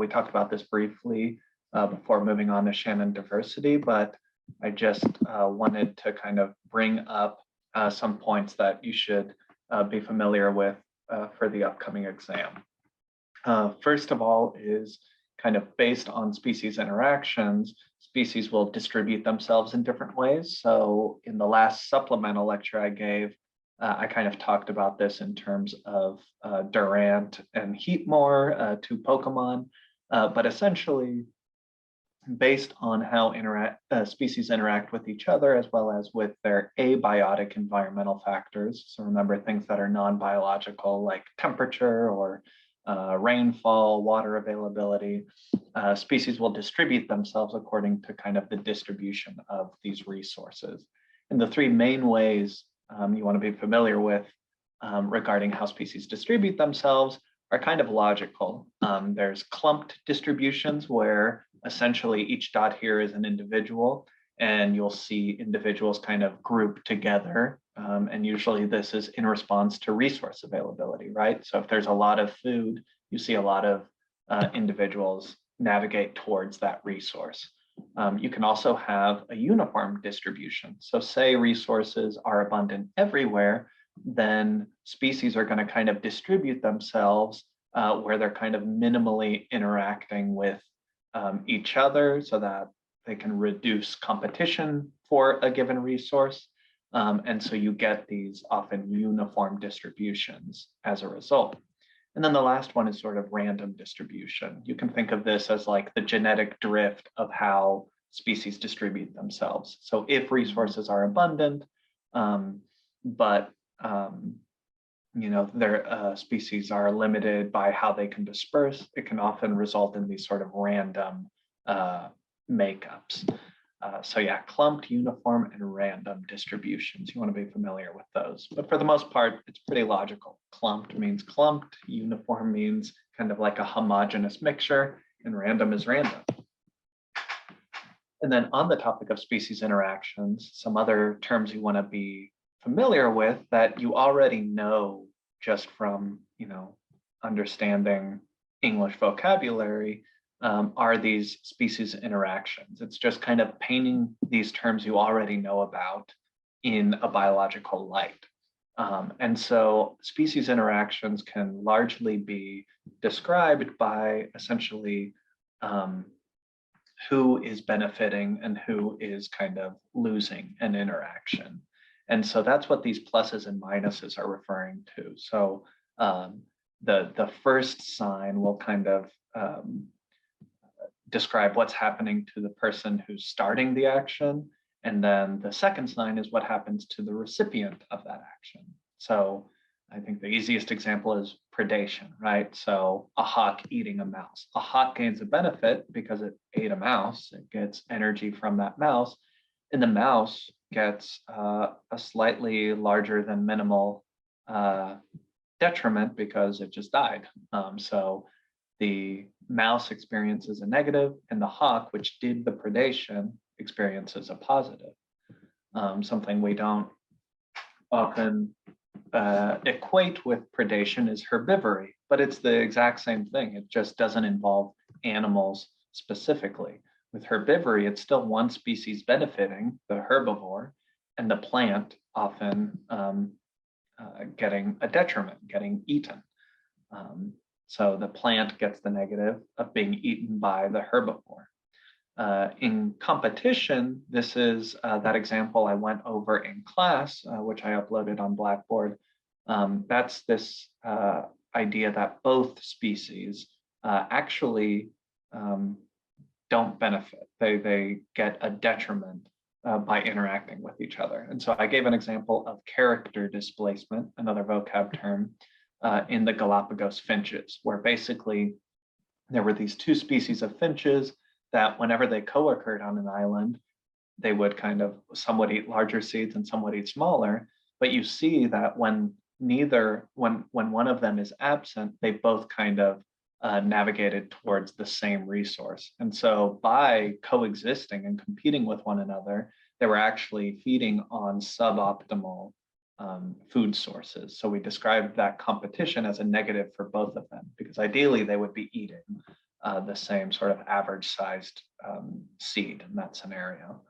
we talked about this briefly before moving on to Shannon diversity, but I just wanted to kind of bring up some points that you should be familiar with for the upcoming exam. First of all is kind of based on species interactions, species will distribute themselves in different ways. So in the last supplemental lecture I gave, I kind of talked about this in terms of Durant and Heatmore, two Pokemon, but essentially based on how species interact with each other as well as with their abiotic environmental factors. So remember things that are non-biological like temperature or rainfall, water availability, species will distribute themselves according to kind of the distribution of these resources. And the three main ways you want to be familiar with regarding how species distribute themselves are kind of logical. There's clumped distributions where essentially each dot here is an individual, and you'll see individuals kind of grouped together. And usually this is in response to resource availability, right? So if there's a lot of food, you see a lot of individuals navigate towards that resource. You can also have a uniform distribution. So say resources are abundant everywhere, then species are going to kind of distribute themselves where they're kind of minimally interacting with each other so that they can reduce competition for a given resource. And so you get these often uniform distributions as a result. And then the last one is sort of random distribution. You can think of this as like the genetic drift of how species distribute themselves. So if resources are abundant, but you know, their species are limited by how they can disperse, it can often result in these sort of random makeups. So yeah, clumped, uniform, and random distributions. You want to be familiar with those. But for the most part, it's pretty logical. Clumped means clumped, uniform means kind of like a homogeneous mixture, and random is random. And then on the topic of species interactions, some other terms you want to be familiar with that you already know just from, you know, understanding English vocabulary are these species interactions. It's just kind of painting these terms you already know about in a biological light. And so species interactions can largely be described by essentially who is benefiting and who is kind of losing an interaction. And so that's what these pluses and minuses are referring to. So the first sign will kind of describe what's happening to the person who's starting the action. And then the second sign is what happens to the recipient of that action. So I think the easiest example is predation, right? So a hawk eating a mouse. A hawk gains a benefit because it ate a mouse. It gets energy from that mouse. And the mouse gets a slightly larger than minimal detriment because it just died. So the mouse experiences a negative, and the hawk, which did the predation, experiences a positive. Something we don't often equate with predation is herbivory, but it's the exact same thing. It just doesn't involve animals specifically. With herbivory, it's still one species benefiting, the herbivore, and the plant often getting a detriment, getting eaten. So the plant gets the negative of being eaten by the herbivore. In competition, this is that example I went over in class, which I uploaded on Blackboard. That's this idea that both species actually don't benefit. They get a detriment by interacting with each other. And so I gave an example of character displacement, another vocab term, in the Galapagos finches, where basically there were these two species of finches that whenever they co-occurred on an island, they would kind of, some would eat larger seeds and some would eat smaller. But you see that when one of them is absent, they both kind of navigated towards the same resource. And so by coexisting and competing with one another, they were actually feeding on suboptimal food sources. So we described that competition as a negative for both of them, because ideally they would be eating the same sort of average sized seed in that scenario.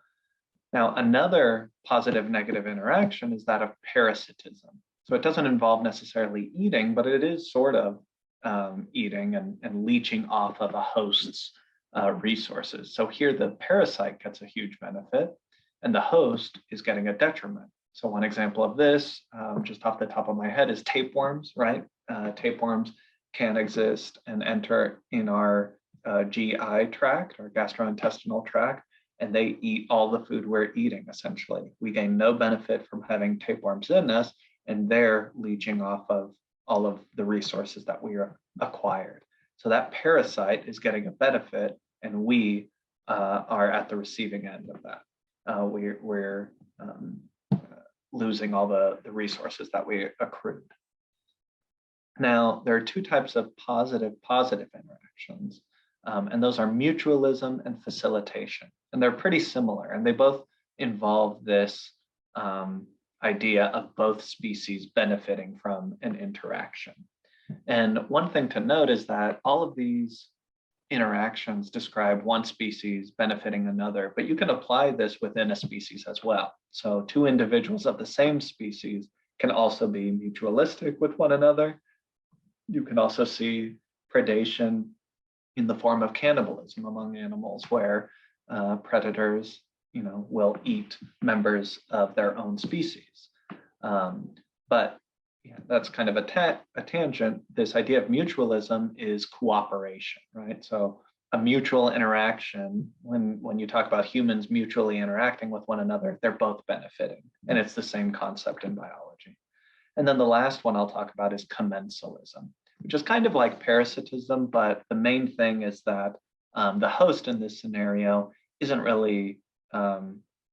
Now, another positive negative interaction is that of parasitism. So it doesn't involve necessarily eating, but it is sort of eating and leeching off of a host's resources. So here the parasite gets a huge benefit and the host is getting a detriment. So one example of this, just off the top of my head, is tapeworms, right? Tapeworms can exist and enter in our GI tract, our gastrointestinal tract, and they eat all the food we're eating, essentially. We gain no benefit from having tapeworms in us, and they're leeching off of all of the resources that we acquired. So that parasite is getting a benefit, and we are at the receiving end of that. We're losing all the resources that we accrued. Now, there are two types of positive interactions, and those are mutualism and facilitation. And they're pretty similar, and they both involve this idea of both species benefiting from an interaction. And one thing to note is that all of these interactions describe one species benefiting another, but you can apply this within a species as well. So two individuals of the same species can also be mutualistic with one another. You can also see predation in the form of cannibalism among animals, where predators, will eat members of their own species. But yeah, that's kind of a tangent. This idea of mutualism is cooperation, right? So a mutual interaction, when you talk about humans mutually interacting with one another, they're both benefiting. And it's the same concept in biology. And then the last one I'll talk about is commensalism, which is kind of like parasitism, but the main thing is that the host in this scenario isn't really,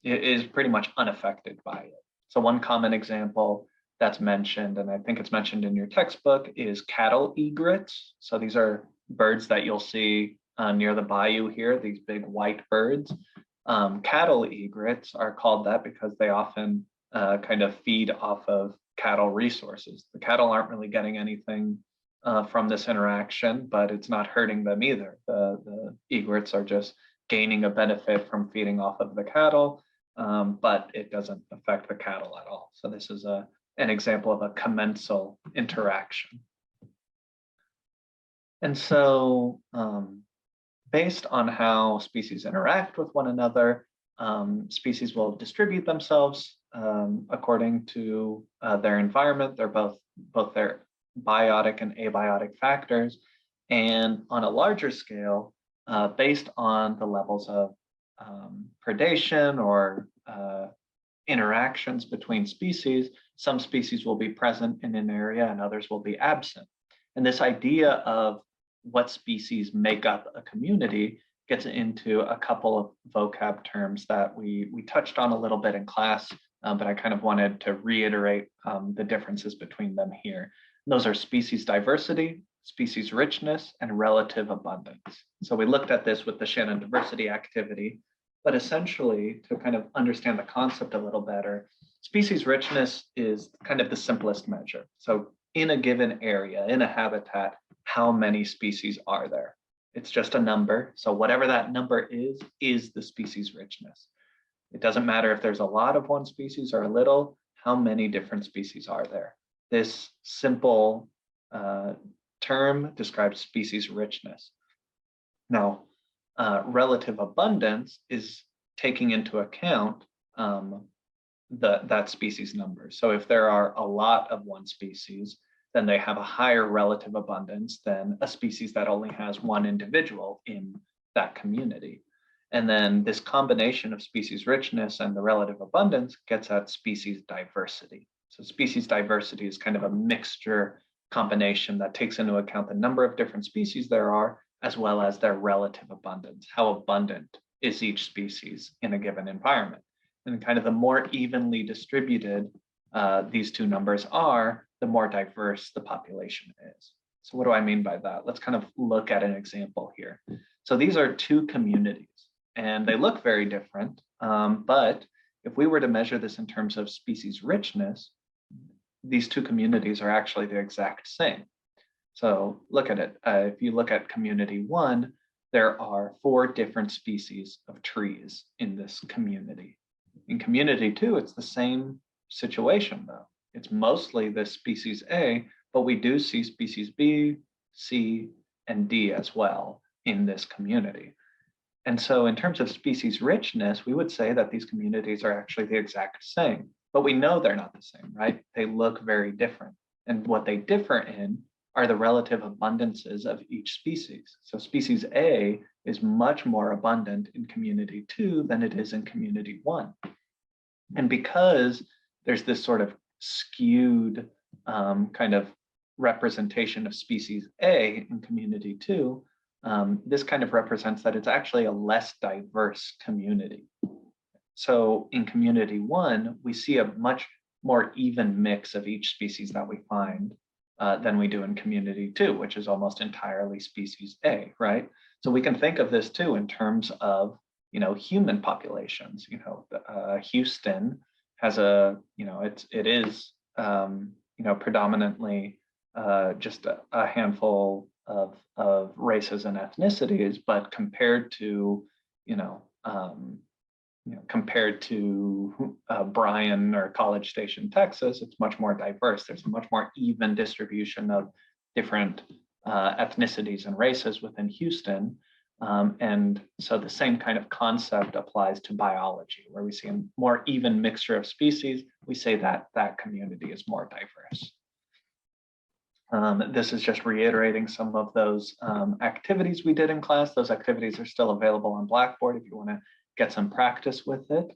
is pretty much unaffected by it. So one common example that's mentioned, and I think it's mentioned in your textbook, is cattle egrets. So these are birds that you'll see near the bayou here, these big white birds. Cattle egrets are called that because they often kind of feed off of cattle resources. The cattle aren't really getting anything from this interaction, but it's not hurting them either. The egrets are just gaining a benefit from feeding off of the cattle, but it doesn't affect the cattle at all. So this is an example of a commensal interaction. And so based on how species interact with one another, species will distribute themselves according to their environment. They're both their biotic and abiotic factors. And on a larger scale, based on the levels of predation or interactions between species, some species will be present in an area and others will be absent. And this idea of what species make up a community gets into a couple of vocab terms that we touched on a little bit in class, but I kind of wanted to reiterate the differences between them here. And those are species diversity, species richness, and relative abundance. So we looked at this with the Shannon diversity activity, but essentially to kind of understand the concept a little better, species richness is kind of the simplest measure. So in a given area, in a habitat, how many species are there? It's just a number. So whatever that number is the species richness. It doesn't matter if there's a lot of one species or a little, how many different species are there? This simple term describes species richness. Now, relative abundance is taking into account that species number. So if there are a lot of one species, then they have a higher relative abundance than a species that only has one individual in that community. And then this combination of species richness and the relative abundance gets at species diversity. So species diversity is kind of a mixture combination that takes into account the number of different species there are, as well as their relative abundance. How abundant is each species in a given environment? And kind of the more evenly distributed these two numbers are, the more diverse the population is. So what do I mean by that? Let's kind of look at an example here. So these are two communities and they look very different, but if we were to measure this in terms of species richness, these two communities are actually the exact same. So look at it. If you look at community one, there are 4 different species of trees in this community. In community two, it's the same situation though. It's mostly this species A, but we do see species B, C, and D as well in this community. And so in terms of species richness, we would say that these communities are actually the exact same, but we know they're not the same, right? They look very different. And what they differ in are the relative abundances of each species. So species A is much more abundant in community two than it is in community one. And because there's this sort of skewed kind of representation of species A in community two, this kind of represents that it's actually a less diverse community. So in community one, we see a much more even mix of each species that we find than we do in community two, which is almost entirely species A, right? So we can think of this too in terms of, human populations. Houston has it is predominantly just a handful of races and ethnicities, but compared to Bryan or College Station, Texas, it's much more diverse. There's a much more even distribution of different ethnicities and races within Houston. And so the same kind of concept applies to biology, where we see a more even mixture of species. We say that that community is more diverse. This is just reiterating some of those activities we did in class. Those activities are still available on Blackboard if you want to get some practice with it.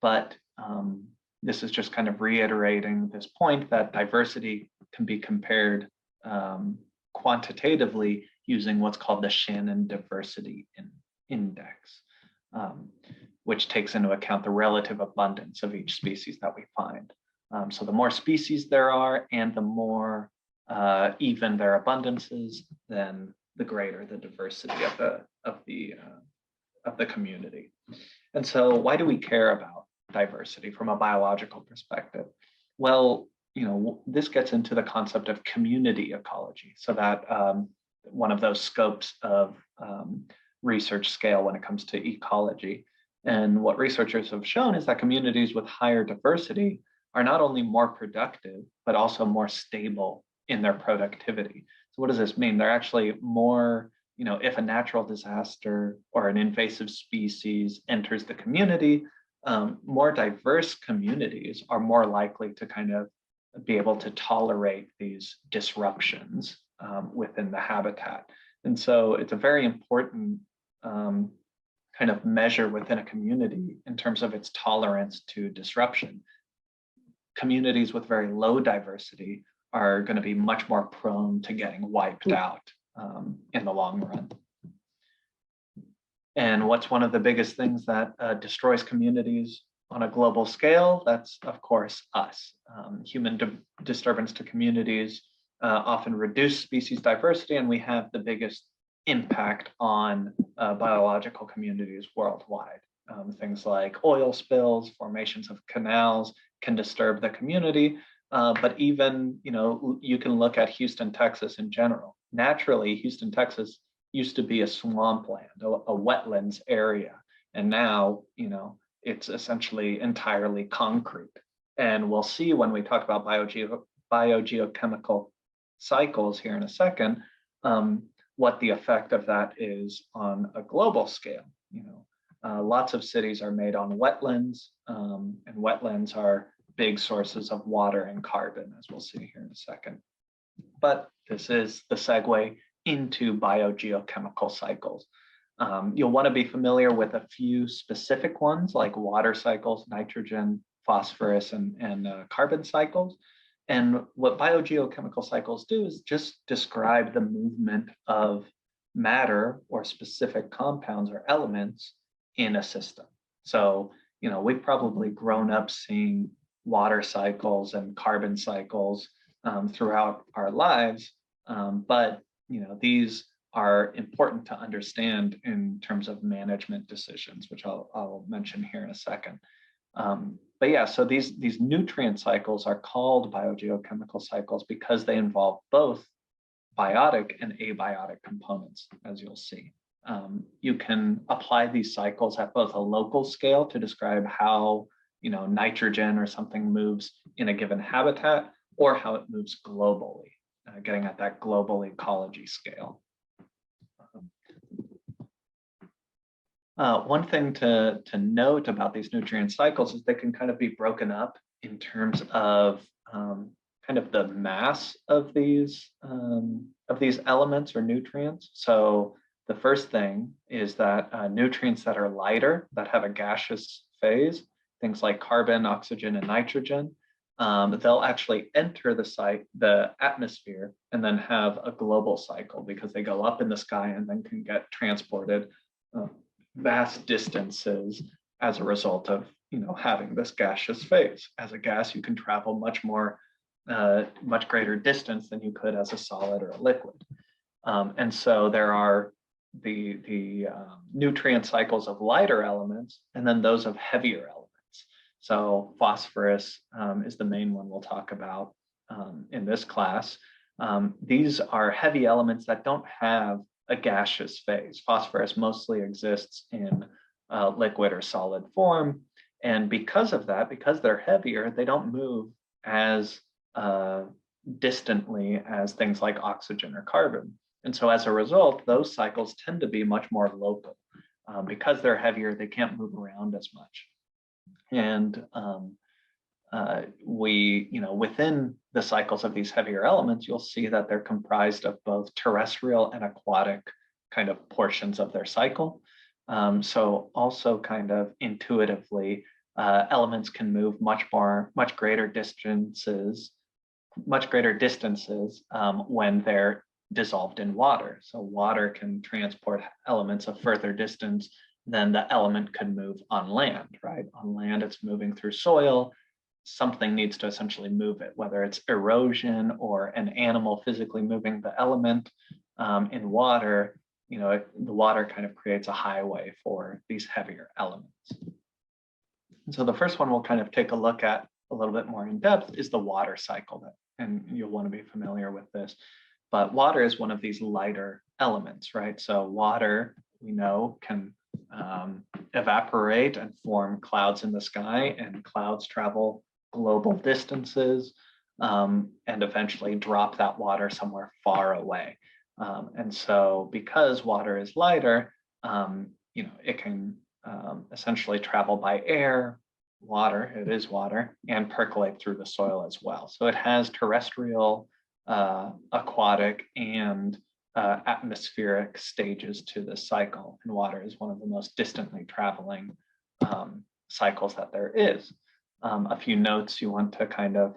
But this is just kind of reiterating this point that diversity can be compared quantitatively using what's called the Shannon Diversity Index, which takes into account the relative abundance of each species that we find. So the more species there are and the more even their abundances, then the greater the diversity of the community. And so why do we care about diversity from a biological perspective? Well, this gets into the concept of community ecology. So that one of those scopes of research scale when it comes to ecology. And what researchers have shown is that communities with higher diversity are not only more productive, but also more stable in their productivity. So what does this mean? They're actually more, if a natural disaster or an invasive species enters the community, more diverse communities are more likely to kind of be able to tolerate these disruptions within the habitat. And so it's a very important kind of measure within a community in terms of its tolerance to disruption. Communities with very low diversity are going to be much more prone to getting wiped out in the long run. And what's one of the biggest things that destroys communities on a global scale? That's, of course, us. Human disturbance to communities often reduce species diversity, and we have the biggest impact on biological communities worldwide. Things like oil spills, formations of canals can disturb the community, but even, you can look at Houston, Texas in general. Naturally, Houston, Texas used to be a swampland, a wetlands area, and now, it's essentially entirely concrete. And we'll see when we talk about biogeochemical cycles here in a second, what the effect of that is on a global scale. Lots of cities are made on wetlands, and wetlands are big sources of water and carbon, as we'll see here in a second. But this is the segue into biogeochemical cycles. You'll want to be familiar with a few specific ones like water cycles, nitrogen, phosphorus, and carbon cycles. And what biogeochemical cycles do is just describe the movement of matter or specific compounds or elements in a system. So, we've probably grown up seeing water cycles and carbon cycles throughout our lives, but these are important to understand in terms of management decisions, which I'll mention here in a second. But yeah, so these nutrient cycles are called biogeochemical cycles because they involve both biotic and abiotic components, as you'll see. You can apply these cycles at both a local scale to describe how nitrogen or something moves in a given habitat, or how it moves globally, getting at that global ecology scale. One thing to note about these nutrient cycles is they can kind of be broken up in terms of kind of the mass of these elements or nutrients. So the first thing is that nutrients that are lighter, that have a gaseous phase, things like carbon, oxygen, and nitrogen, they'll actually enter the atmosphere, and then have a global cycle because they go up in the sky and then can get transported vast distances as a result of having this gaseous phase. As a gas, you can travel much greater distance than you could as a solid or a liquid. And so there are the nutrient cycles of lighter elements, and then those of heavier elements. So phosphorus is the main one we'll talk about in this class. These are heavy elements that don't have a gaseous phase. Phosphorus mostly exists in liquid or solid form. And because of that, because they're heavier, they don't move as distantly as things like oxygen or carbon. And so as a result, those cycles tend to be much more local. Because they're heavier, they can't move around as much. And within the cycles of these heavier elements, you'll see that they're comprised of both terrestrial and aquatic kind of portions of their cycle. So also kind of intuitively, elements can move much greater distances when they're dissolved in water. So water can transport elements a further distance than the element could move on land, right? On land, it's moving through soil. Something needs to essentially move it, whether it's erosion or an animal physically moving the element. In water, the water kind of creates a highway for these heavier elements. And so the first one we'll kind of take a look at a little bit more in depth is the water cycle, and you'll want to be familiar with this. But water is one of these lighter elements, right? So water, we know, can evaporate and form clouds in the sky, and clouds travel global distances and eventually drop that water somewhere far away. And so because water is lighter, it can essentially travel by air, it is water, and percolate through the soil as well. So it has terrestrial, aquatic, and atmospheric stages to this cycle. And water is one of the most distantly traveling cycles that there is. A few notes you want to kind of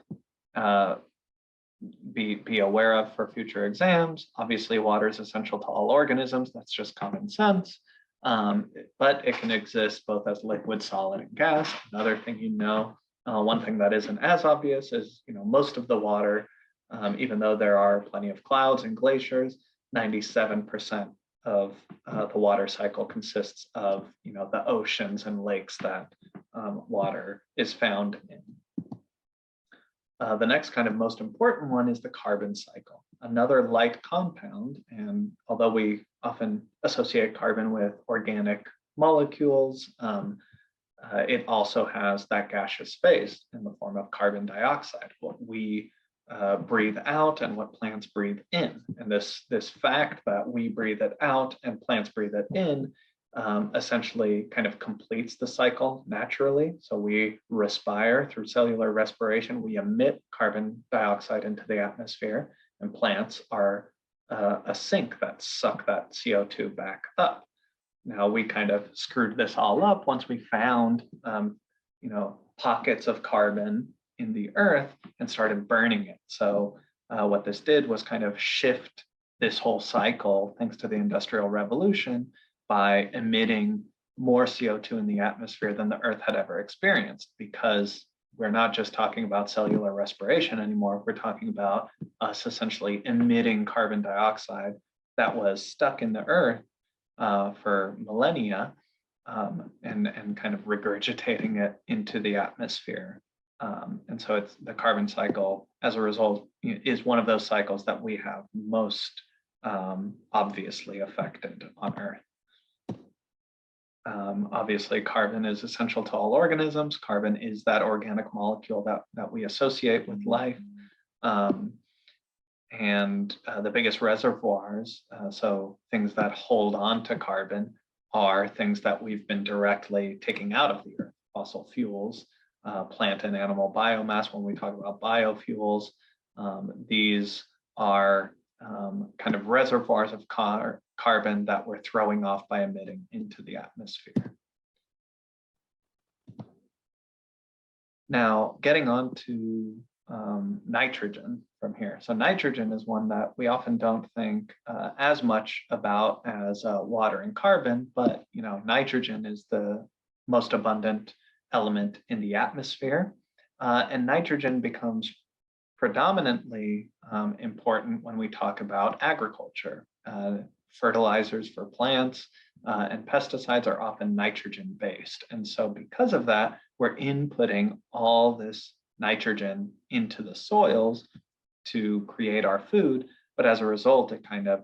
be aware of for future exams. Obviously, water is essential to all organisms. That's just common sense. But it can exist both as liquid, solid, and gas. Another thing one thing that isn't as obvious is most of the water, even though there are plenty of clouds and glaciers, 97% of the water cycle consists of the oceans and lakes that water is found in. The next kind of most important one is the carbon cycle, another light compound. And although we often associate carbon with organic molecules, it also has that gaseous phase in the form of carbon dioxide, what we breathe out and what plants breathe in. And this fact that we breathe it out and plants breathe it in essentially kind of completes the cycle naturally. So we respire through cellular respiration, we emit carbon dioxide into the atmosphere, and plants are a sink that suck that CO2 back up. Now we kind of screwed this all up once we found pockets of carbon in the earth and started burning it. So what this did was kind of shift this whole cycle, thanks to the Industrial Revolution, by emitting more CO2 in the atmosphere than the Earth had ever experienced, because we're not just talking about cellular respiration anymore. We're talking about us essentially emitting carbon dioxide that was stuck in the Earth for millennia and kind of regurgitating it into the atmosphere And so it's the carbon cycle, as a result, is one of those cycles that we have most obviously affected on Earth. Obviously, carbon is essential to all organisms. Carbon is that organic molecule that we associate with life. And the biggest reservoirs, so things that hold on to carbon, are things that we've been directly taking out of the earth: fossil fuels, plant and animal biomass. When we talk about biofuels, these are kind of reservoirs of carbon that we're throwing off by emitting into the atmosphere. Now, getting on to nitrogen from here. So nitrogen is one that we often don't think as much about as water and carbon, but nitrogen is the most abundant element in the atmosphere, and nitrogen becomes predominantly important when we talk about agriculture. Fertilizers for plants and pesticides are often nitrogen based. And so because of that, we're inputting all this nitrogen into the soils to create our food. But as a result, it kind of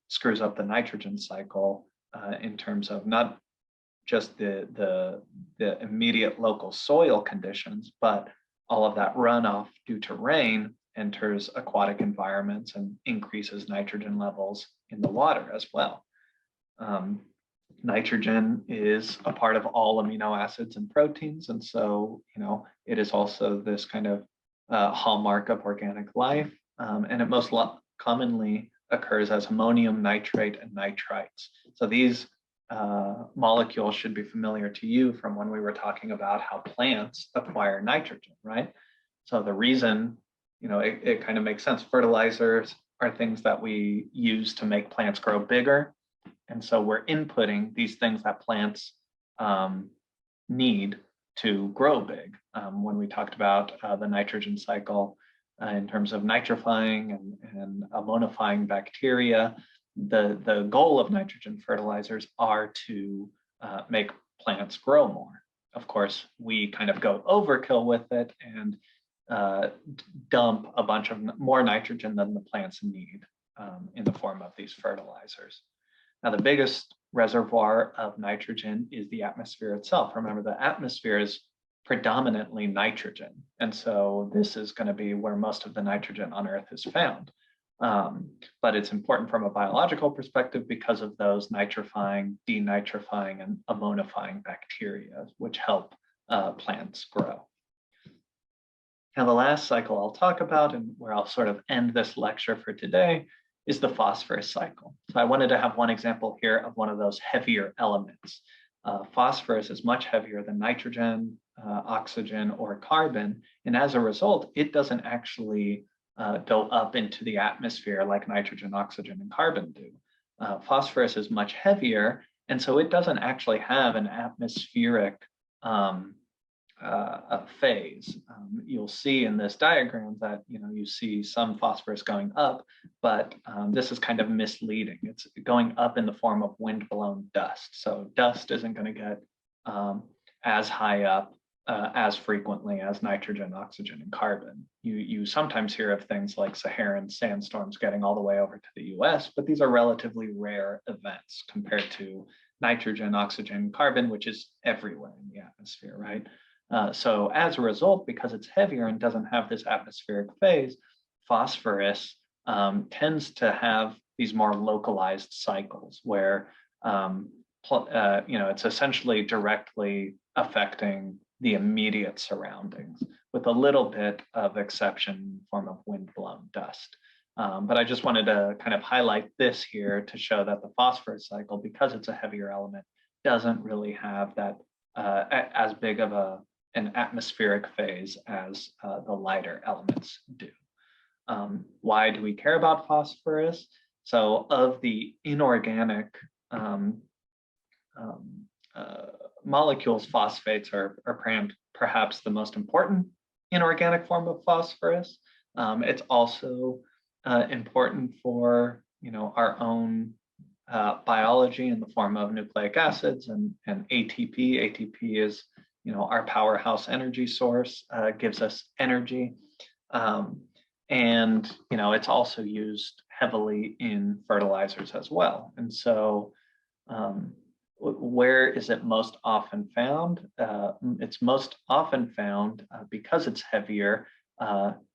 screws up the nitrogen cycle in terms of not just the immediate local soil conditions, but all of that runoff due to rain enters aquatic environments and increases nitrogen levels in the water as well. Nitrogen is a part of all amino acids and proteins, and so it is also this kind of hallmark of organic life, and it most commonly occurs as ammonium nitrate and nitrites. So these molecules should be familiar to you from when we were talking about how plants acquire nitrogen, right? So the reason, it kind of makes sense. Fertilizers are things that we use to make plants grow bigger. And so we're inputting these things that plants need to grow big. When we talked about the nitrogen cycle in terms of nitrifying and ammonifying bacteria, the goal of nitrogen fertilizers are to make plants grow more. Of course, we kind of go overkill with it and dump a bunch of more nitrogen than the plants need in the form of these fertilizers. Now, the biggest reservoir of nitrogen is the atmosphere itself. Remember, the atmosphere is predominantly nitrogen. And so this is going to be where most of the nitrogen on Earth is found. But it's important from a biological perspective because of those nitrifying, denitrifying, and ammonifying bacteria, which help plants grow. Now, the last cycle I'll talk about, and where I'll sort of end this lecture for today, is the phosphorus cycle. So I wanted to have one example here of one of those heavier elements. Phosphorus is much heavier than nitrogen, oxygen, or carbon, and as a result, it doesn't actually go up into the atmosphere like nitrogen, oxygen, and carbon do. Phosphorus is much heavier, and so it doesn't actually have an atmospheric phase. You'll see in this diagram that you see some phosphorus going up, but this is kind of misleading. It's going up in the form of wind-blown dust. So dust isn't going to get as high up as frequently as nitrogen, oxygen, and carbon. You sometimes hear of things like Saharan sandstorms getting all the way over to the US, but these are relatively rare events compared to nitrogen, oxygen, carbon, which is everywhere in the atmosphere, right? So as a result, because it's heavier and doesn't have this atmospheric phase, phosphorus tends to have these more localized cycles where it's essentially directly affecting the immediate surroundings, with a little bit of exception in the form of wind-blown dust. But I just wanted to kind of highlight this here to show that the phosphorus cycle, because it's a heavier element, doesn't really have that as big of an atmospheric phase as the lighter elements do. Why do we care about phosphorus? So of the inorganic molecules, phosphates are perhaps the most important inorganic form of phosphorus. It's also important for our own biology in the form of nucleic acids and ATP. ATP is our powerhouse energy source, gives us energy. And it's also used heavily in fertilizers as well. And so where is it most often found? It's most often found because it's heavier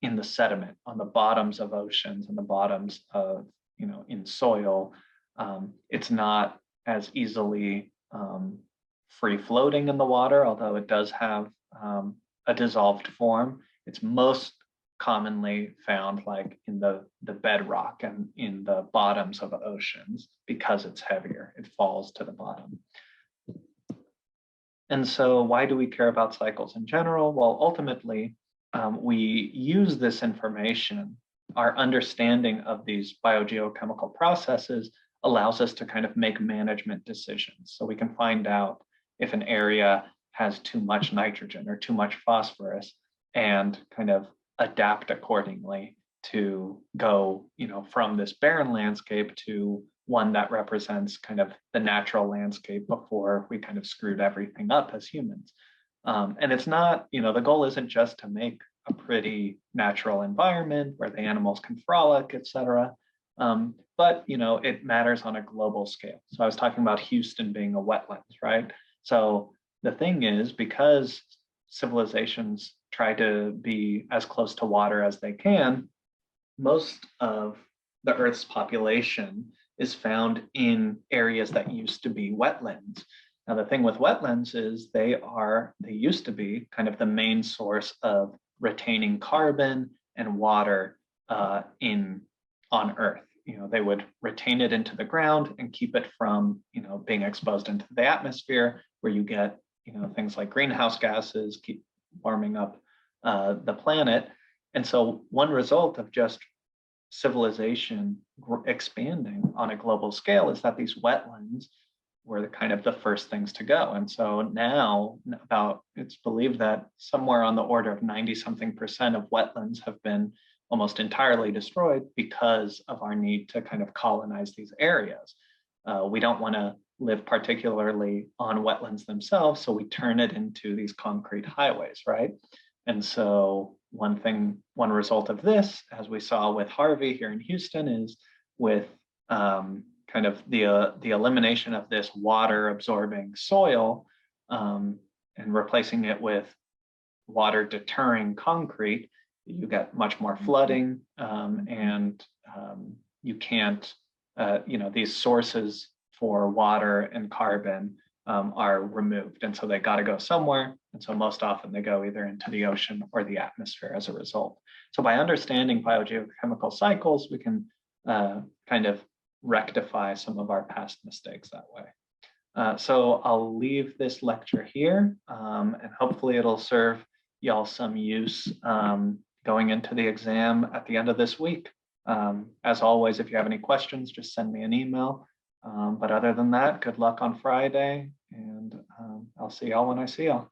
in the sediment, on the bottoms of oceans and the bottoms of, in soil. It's not as easily free floating in the water, although it does have a dissolved form. It's most commonly found like in the bedrock and in the bottoms of oceans because it's heavier. It falls to the bottom. And so why do we care about cycles in general? Well, ultimately, we use this information. Our understanding of these biogeochemical processes allows us to kind of make management decisions. So we can find out if an area has too much nitrogen or too much phosphorus and kind of adapt accordingly to go, from this barren landscape to one that represents kind of the natural landscape before we kind of screwed everything up as humans. And it's not, the goal isn't just to make a pretty natural environment where the animals can frolic, et cetera. But, it matters on a global scale. So I was talking about Houston being a wetlands, right? So the thing is, because civilizations try to be as close to water as they can, most of the Earth's population is found in areas that used to be wetlands. Now, the thing with wetlands is they used to be kind of the main source of retaining carbon and water on Earth. They would retain it into the ground and keep it from, being exposed into the atmosphere, where you get, things like greenhouse gases keep warming up the planet. And so one result of just civilization expanding on a global scale is that these wetlands were the first things to go. And so now it's believed that somewhere on the order of 90-something% of wetlands have been almost entirely destroyed because of our need to kind of colonize these areas. We don't want to live particularly on wetlands themselves, so we turn it into these concrete highways, right? And so one result of this, as we saw with Harvey here in Houston, is with kind of the elimination of this water absorbing soil and replacing it with water deterring concrete, you get much more flooding and you can't, these sources for water and carbon are removed. And so they got to go somewhere. And so most often they go either into the ocean or the atmosphere as a result. So by understanding biogeochemical cycles, we can kind of rectify some of our past mistakes that way. So I'll leave this lecture here and hopefully it'll serve y'all some use going into the exam at the end of this week. As always, if you have any questions, just send me an email. But other than that, good luck on Friday, and I'll see y'all when I see y'all.